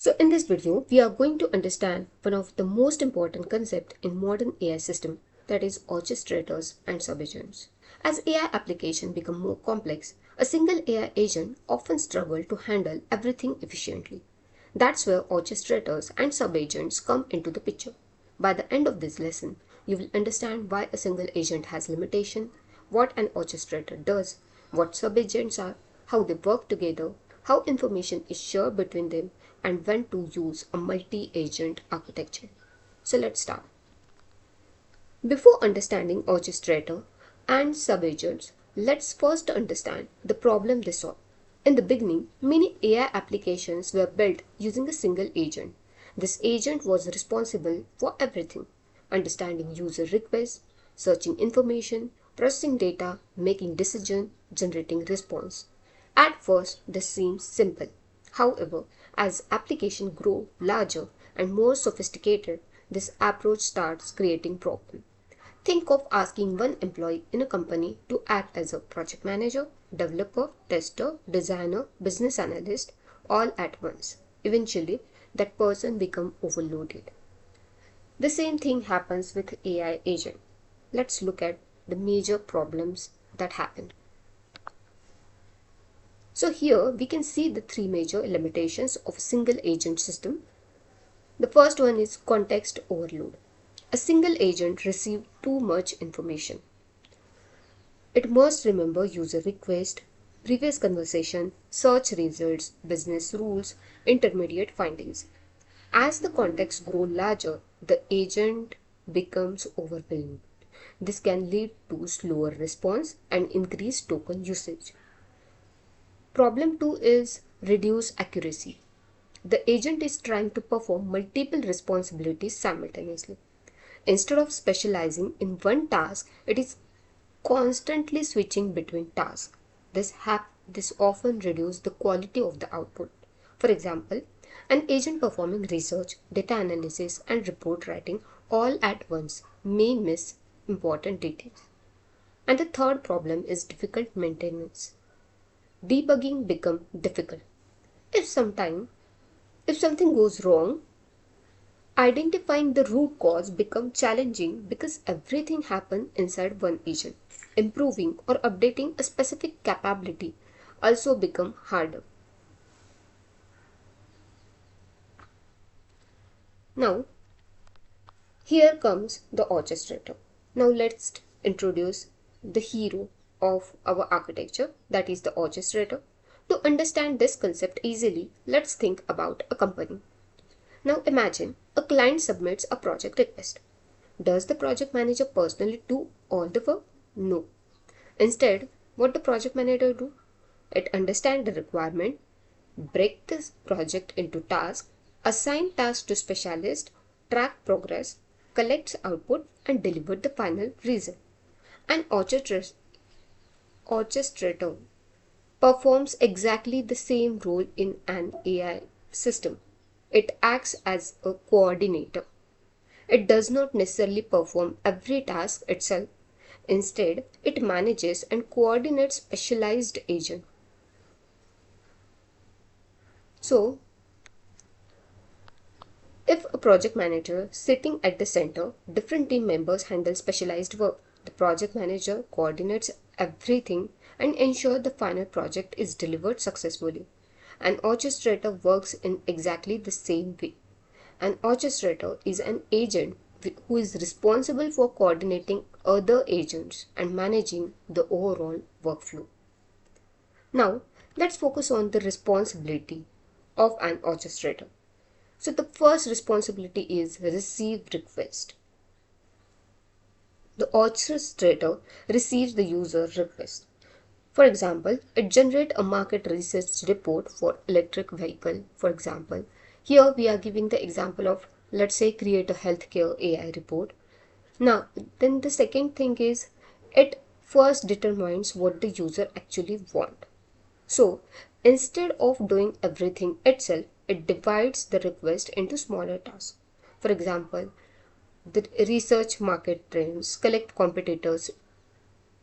So in this video, we are going to understand one of the most important concepts in modern AI system, that is orchestrators and subagents. As AI applications become more complex, a single AI agent often struggles to handle everything efficiently. That's where orchestrators and subagents come into the picture. By the end of this lesson, you will understand why a single agent has limitation, what an orchestrator does, what subagents are, how they work together, how information is shared between them, and when to use a multi-agent architecture. So let's start. Before understanding orchestrator and subagents, let's first understand the problem they solve. In the beginning, many AI applications were built using a single agent. This agent was responsible for everything: understanding user requests, searching information, processing data, making decisions, generating response. At first, this seems simple. However, as applications grow larger and more sophisticated, this approach starts creating problems. Think of asking one employee in a company to act as a project manager, developer, tester, designer, business analyst, all at once. Eventually, that person becomes overloaded. The same thing happens with AI agent. Let's look at the major problems that happen. So here we can see the three major limitations of a single agent system. The first one is context overload. A single agent receives too much information. It must remember user request, previous conversation, search results, business rules, intermediate findings. As the context grows larger, the agent becomes overwhelmed. This can lead to slower response and increased token usage. Problem 2 is reduced accuracy. The agent is trying to perform multiple responsibilities simultaneously. Instead of specializing in one task, it is constantly switching between tasks. This often reduces the quality of the output. For example, an agent performing research, data analysis, and report writing all at once may miss important details. And the third problem is difficult maintenance. Debugging becomes difficult. If something goes wrong, identifying the root cause becomes challenging because everything happens inside one agent. Improving or updating a specific capability also becomes harder. Now, here comes the orchestrator. Now let's introduce the hero of our architecture, that is the orchestrator. To understand this concept easily, let's think about a company. Now imagine a client submits a project request. Does the project manager personally do all the work? No. Instead, what the project manager do? It understands the requirement, break this project into tasks, assign tasks to specialists, track progress, collects output, and deliver the final result. An orchestrator performs exactly the same role in an AI system. It acts as a coordinator. It does not necessarily perform every task itself. Instead, it manages and coordinates specialized agents. So, if a project manager sitting at the center, different team members handle specialized work. The project manager coordinates everything and ensures the final project is delivered successfully. An orchestrator works in exactly the same way. An orchestrator is an agent who is responsible for coordinating other agents and managing the overall workflow. Now, let's focus on the responsibility of an orchestrator. So the first responsibility is receive request. The orchestrator receives the user request. For example, it generates a market research report for electric vehicle. For example, here we are giving the example of, let's say, create a healthcare AI report. Now, then the second thing is it first determines what the user actually wants. So, instead of doing everything itself, it divides the request into smaller tasks. For example, the research market trends, collect competitors'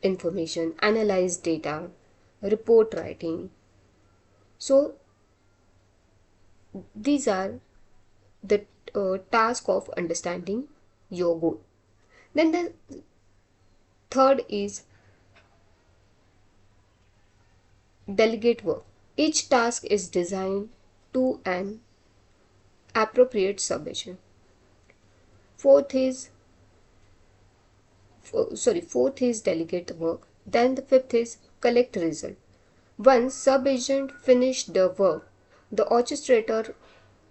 information, analyze data, report writing. So, these are the task of understanding your goal. Then the third is delegate work. Each task is designed to an appropriate submission. Fourth is fourth is delegate work. Then the fifth is collect result. Once sub-agent finish the work, the orchestrator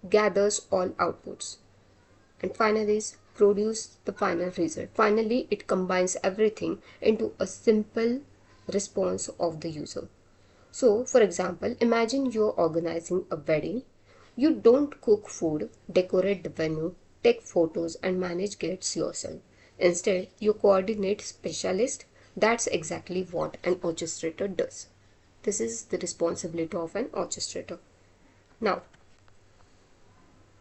gathers all outputs. And final is produce the final result. Finally, it combines everything into a simple response of the user. So, for example, imagine you're organizing a wedding. You don't cook food, decorate the venue, take photos, and manage guests yourself. Instead, you coordinate specialists. That's exactly what an orchestrator does. This is the responsibility of an orchestrator. Now,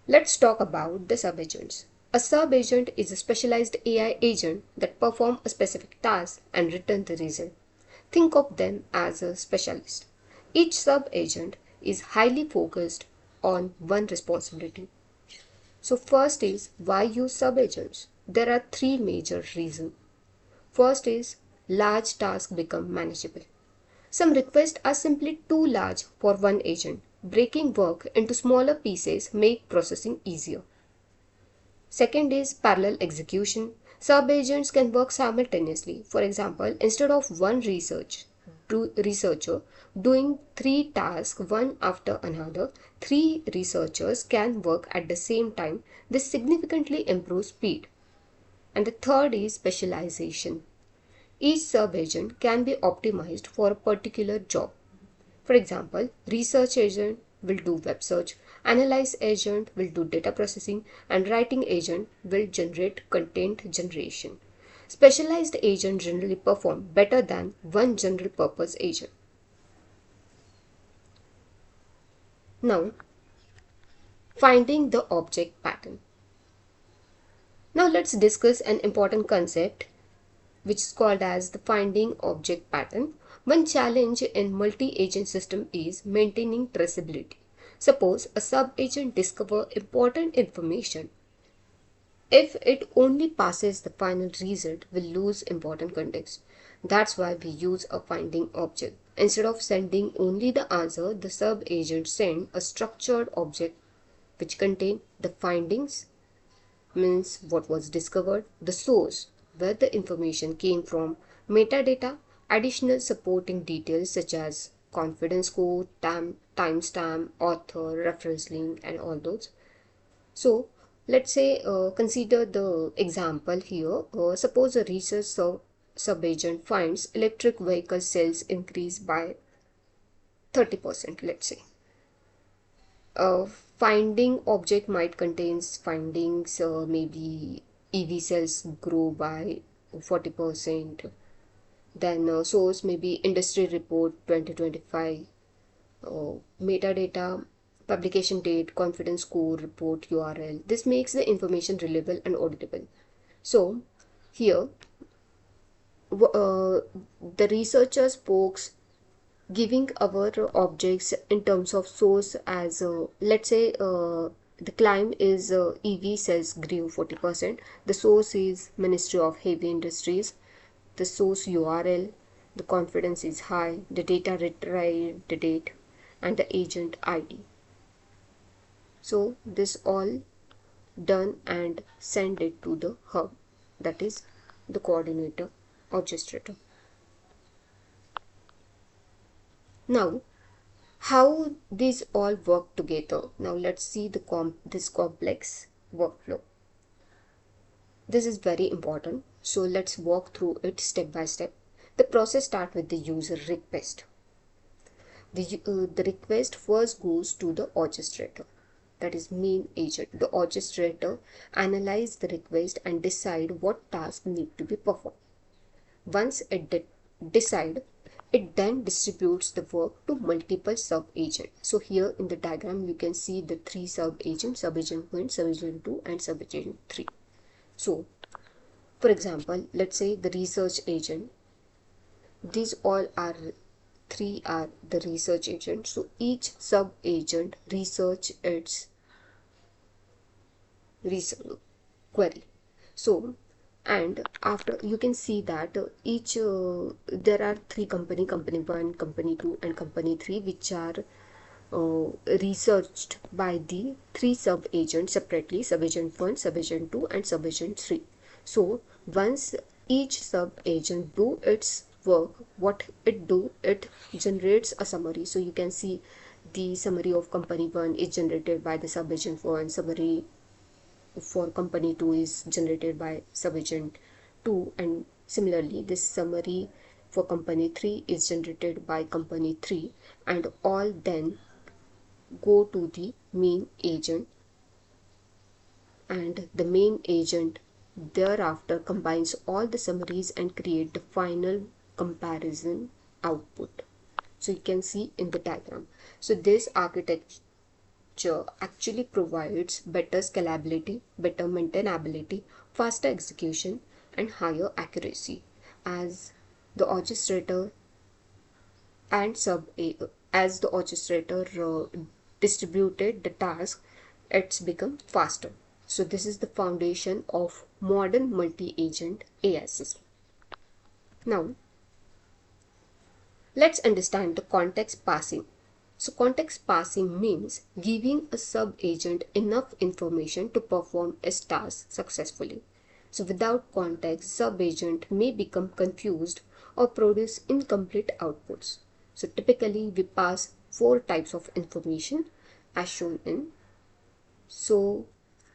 let's talk about the subagents. A subagent is a specialized AI agent that performs a specific task and return the result. Think of them as a specialist. Each sub-agent is highly focused on one responsibility. So first is, why use sub-agents? There are three major reasons. First is, large tasks become manageable. Some requests are simply too large for one agent. Breaking work into smaller pieces make processing easier. Second is parallel execution. Sub-agents can work simultaneously. For example, instead of one researcher doing three tasks one after another, three researchers can work at the same time. This significantly improves speed. And the third is specialization. Each sub-agent can be optimized for a particular job. For example, research agent will do web search, analyze agent will do data processing, and writing agent will generate content generation. Specialized agents generally perform better than one general purpose agent. Now, finding the object pattern. Now let's discuss an important concept which is called as the finding object pattern. One challenge in multi-agent system is maintaining traceability. Suppose a sub-agent discovers important information. If it only passes the final result, we'll lose important context. That's why we use a finding object. Instead of sending only the answer, the sub-agent sends a structured object which contains the findings, means what was discovered, the source, where the information came from, metadata, additional supporting details such as confidence code, timestamp, author, reference link, and all those. So, let's say consider the example here. Suppose a research subagent finds electric vehicle sales increase by 30%, let's say. A finding object might contain findings, maybe EV cells grow by 40%. Then source maybe industry report 2025, metadata, publication date, confidence score, report URL. This makes the information reliable and auditable. So here the researcher spokes giving our objects in terms of source as let's say the claim is EV cells grew 40%. The source is Ministry of Heavy Industries. The source URL, the confidence is high, the data retrieved, the date, and the agent ID. So this all done and send it to the hub, that is the coordinator orchestrator. Now, how these all work together? Now let's see this complex workflow. This is very important, so let's walk through it step by step. The process starts with the user request. The request first goes to the orchestrator, that is main agent. The orchestrator analyzes the request and decide what tasks need to be performed. Once it decide, it then distributes the work to multiple sub-agents. So here in the diagram you can see the three sub-agents, sub-agent 1, sub-agent 2 and sub-agent 3. So for example, let's say the research agent, these all are three are the research agents. So each sub-agent research its research query. So, and after you can see that each there are three company 1, company 2 and company 3, which are researched by the three sub agents separately: subagent 1, subagent 2 and subagent 3. So once each sub agent do its work, what it do, it generates a summary. So you can see the summary of company 1 is generated by the subagent 1, summary for company 2 is generated by Subagent 2, and similarly this summary for company 3 is generated by company 3, and all then go to the main agent, and the main agent thereafter combines all the summaries and create the final comparison output. So you can see in the diagram. So this architecture actually provides better scalability, better maintainability, faster execution, and higher accuracy, as the orchestrator and as the orchestrator distributed the task, it's become faster. So this is the foundation of modern multi-agent AI system. Now let's understand the context passing. So context passing means giving a sub-agent enough information to perform its task successfully. So without context, sub-agent may become confused or produce incomplete outputs. So typically we pass 4 types of information as shown in. So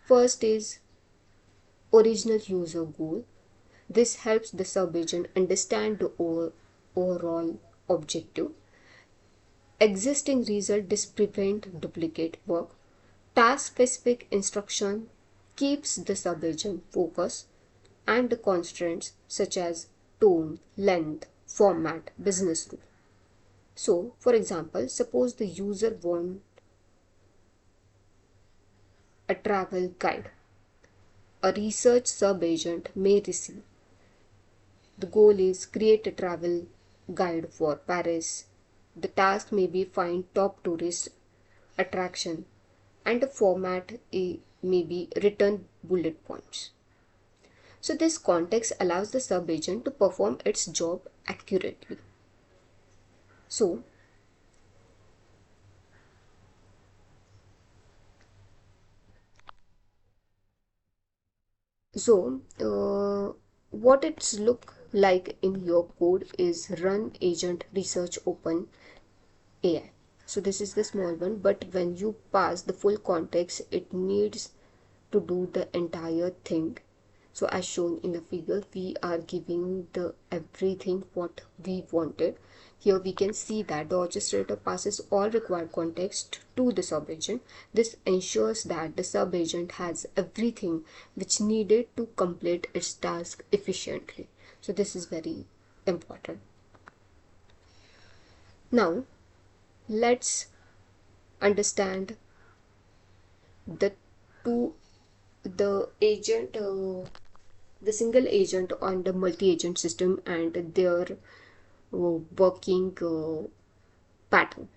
first is original user goal. This helps the sub-agent understand the overall objective. Existing result, this prevent duplicate work. Task specific instruction keeps the sub-agent focus, and the constraints such as tone, length, format, business rule. So for example, suppose the user want a travel guide. A research sub-agent may receive. The goal is create a travel guide for Paris. The task may be find top tourist attraction, and the format may be written bullet points. So this context allows the sub-agent to perform its job accurately. So what it's look like in your code is run agent research open AI. So this is the small one, but when you pass the full context, it needs to do the entire thing. So as shown in the figure, we are giving the everything what we wanted. Here we can see that the orchestrator passes all required context to the subagent. This ensures that the subagent has everything which needed to complete its task efficiently. So this is very important. Now let's understand the two the agent the single agent on the multi-agent system and their working pattern.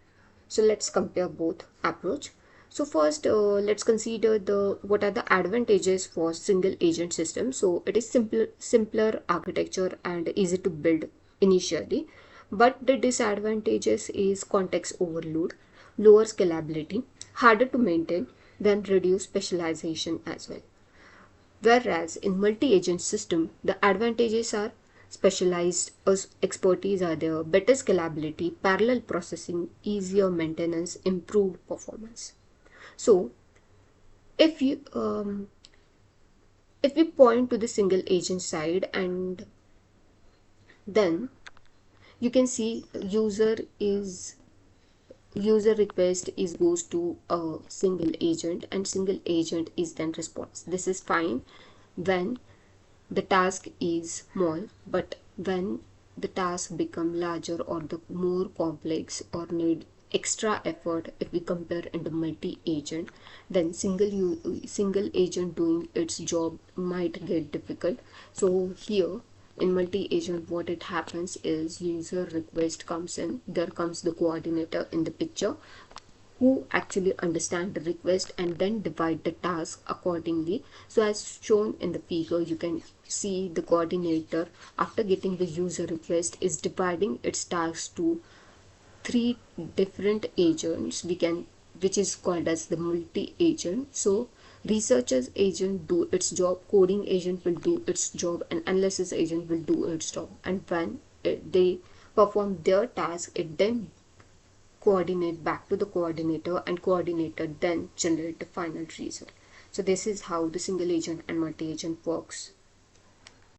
So let's compare both approach. So first let's consider the what are the advantages for single agent system. So it is simpler architecture and easy to build initially, but the disadvantages is context overload, lower scalability, harder to maintain, then reduce specialization as well. Whereas in multi-agent system, the advantages are specialized expertise are there, better scalability, parallel processing, easier maintenance, improved performance. So if you if we point to the single agent side, and then you can see user request is goes to a single agent, and single agent is then response. This is fine when the task is small, but when the task become larger or the more complex or need extra effort, if we compare in the multi-agent, then single agent doing its job might get difficult. So here in multi-agent, what it happens is user request comes in, there comes the coordinator in the picture who actually understand the request and then divide the task accordingly. So as shown in the figure, you can see the coordinator, after getting the user request, is dividing its tasks to three different agents, which is called as the multi-agent. So researchers agent do its job, coding agent will do its job, and analysis agent will do its job. And when they perform their task, it then coordinate back to the coordinator, and coordinator then generate the final result. So this is how the single agent and multi-agent works.